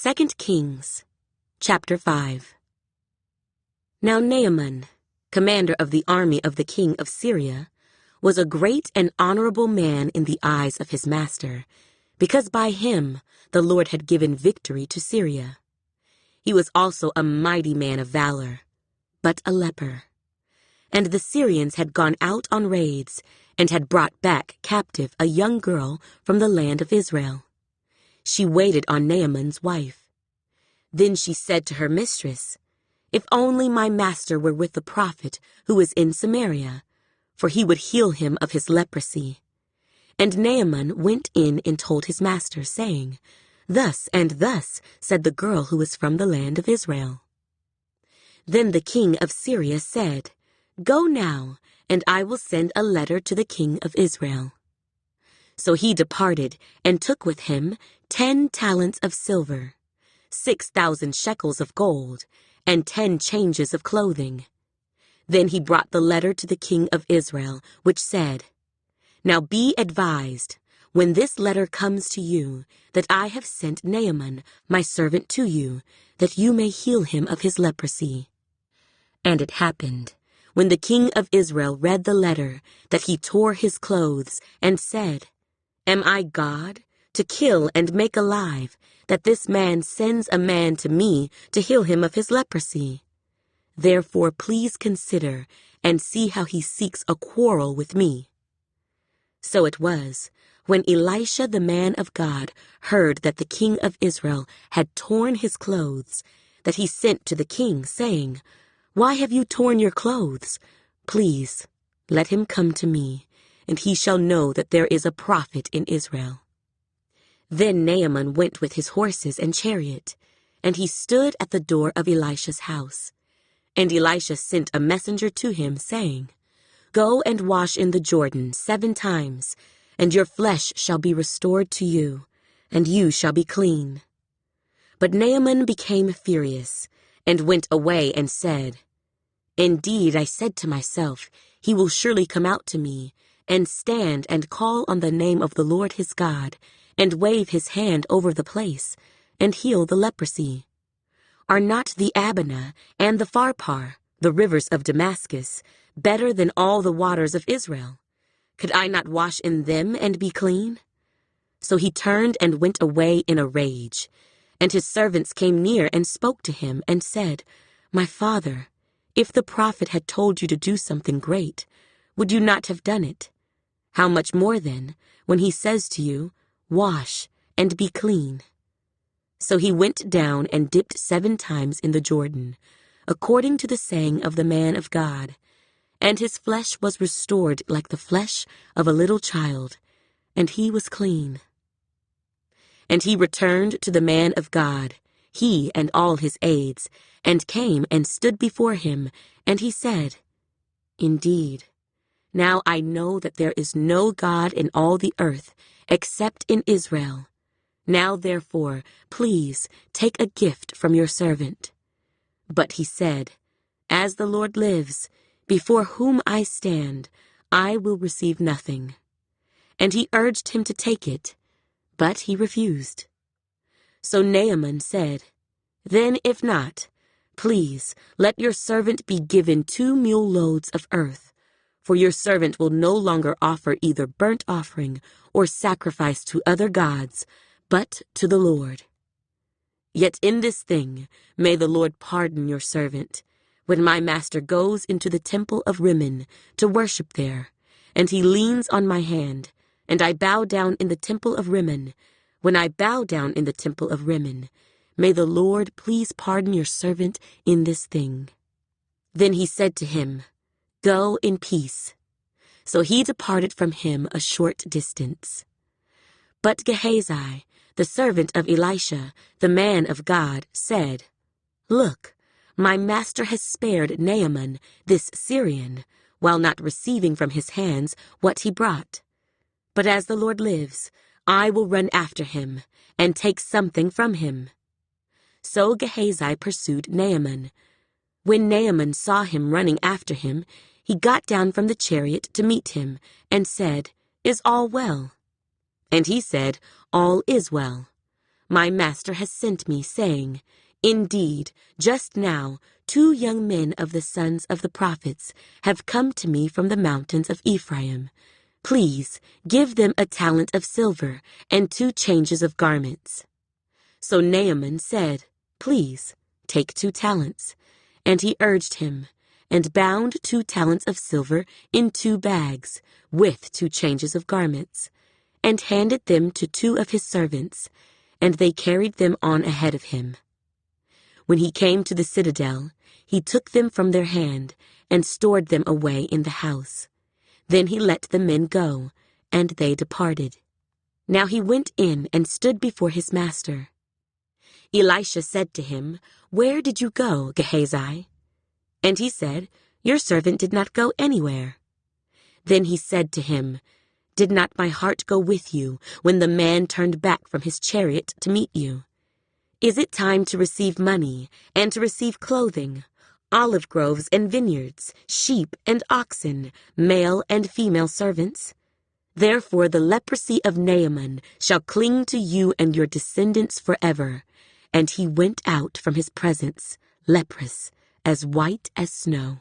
2 Kings, chapter 5. Now Naaman, commander of the army of the king of Syria, was a great and honorable man in the eyes of his master, because by him the Lord had given victory to Syria. He was also a mighty man of valor, but a leper. And the Syrians had gone out on raids and had brought back captive a young girl from the land of Israel. She waited on Naaman's wife. Then she said to her mistress, "If only my master were with the prophet who is in Samaria, for he would heal him of his leprosy." And Naaman went in and told his master, saying, "Thus and thus said the girl who is from the land of Israel." Then the king of Syria said, "Go now, and I will send a letter to the king of Israel." So he departed and took with him 10 talents of silver, 6,000 shekels of gold, and 10 changes of clothing. Then he brought the letter to the king of Israel, which said, "Now be advised, when this letter comes to you, that I have sent Naaman, my servant, to you, that you may heal him of his leprosy." And it happened, when the king of Israel read the letter, that he tore his clothes and said, "Am I God, to kill and make alive, that this man sends a man to me to heal him of his leprosy? Therefore please consider and see how he seeks a quarrel with me." So it was, when Elisha the man of God heard that the king of Israel had torn his clothes, that he sent to the king, saying, "Why have you torn your clothes? Please, let him come to me, and he shall know that there is a prophet in Israel." Then Naaman went with his horses and chariot, and he stood at the door of Elisha's house. And Elisha sent a messenger to him, saying, "Go and wash in the Jordan 7 times, and your flesh shall be restored to you, and you shall be clean." But Naaman became furious, and went away and said, "Indeed, I said to myself, he will surely come out to me, and stand and call on the name of the Lord his God, and wave his hand over the place, and heal the leprosy. Are not the Abana and the Pharpar, the rivers of Damascus, better than all the waters of Israel? Could I not wash in them and be clean?" So he turned and went away in a rage. And his servants came near and spoke to him, and said, "My father, if the prophet had told you to do something great, would you not have done it? How much more then, when he says to you, 'Wash and be clean'?" So he went down and dipped 7 times in the Jordan, according to the saying of the man of God, and his flesh was restored like the flesh of a little child, and he was clean. And he returned to the man of God, he and all his aides, and came and stood before him, and he said, "Indeed, now I know that there is no God in all the earth except in Israel. Now therefore, please take a gift from your servant." But he said, "As the Lord lives, before whom I stand, I will receive nothing." And he urged him to take it, but he refused. So Naaman said, "Then if not, please let your servant be given 2 mule loads of earth, for your servant will no longer offer either burnt offering or sacrifice to other gods, but to the Lord. Yet in this thing may the Lord pardon your servant, when my master goes into the temple of Rimmon to worship there, and he leans on my hand, and I bow down in the temple of Rimmon. When I bow down in the temple of Rimmon, may the Lord please pardon your servant in this thing." Then he said to him, "Go in peace." So he departed from him a short distance. But Gehazi, the servant of Elisha, the man of God, said, "Look, my master has spared Naaman, this Syrian, while not receiving from his hands what he brought. But as the Lord lives, I will run after him, and take something from him." So Gehazi pursued Naaman. When Naaman saw him running after him, he got down from the chariot to meet him, and said, "Is all well?" And he said, "All is well." My master has sent me, saying, Indeed, just now 2 young men of the sons of the prophets have come to me from the mountains of Ephraim. Please give them a talent of silver and 2 changes of garments." So Naaman said, "Please, take 2 talents." And he urged him, and bound 2 talents of silver in 2 bags, with 2 changes of garments, and handed them to 2 of his servants, and they carried them on ahead of him. When he came to the citadel, he took them from their hand, and stored them away in the house. Then he let the men go, and they departed. Now he went in and stood before his master. Elisha said to him, "Where did you go, Gehazi?" And he said, "Your servant did not go anywhere." Then he said to him, "Did not my heart go with you when the man turned back from his chariot to meet you? Is it time to receive money and to receive clothing, olive groves and vineyards, sheep and oxen, male and female servants? Therefore the leprosy of Naaman shall cling to you and your descendants forever." And he went out from his presence, leprous, as white as snow.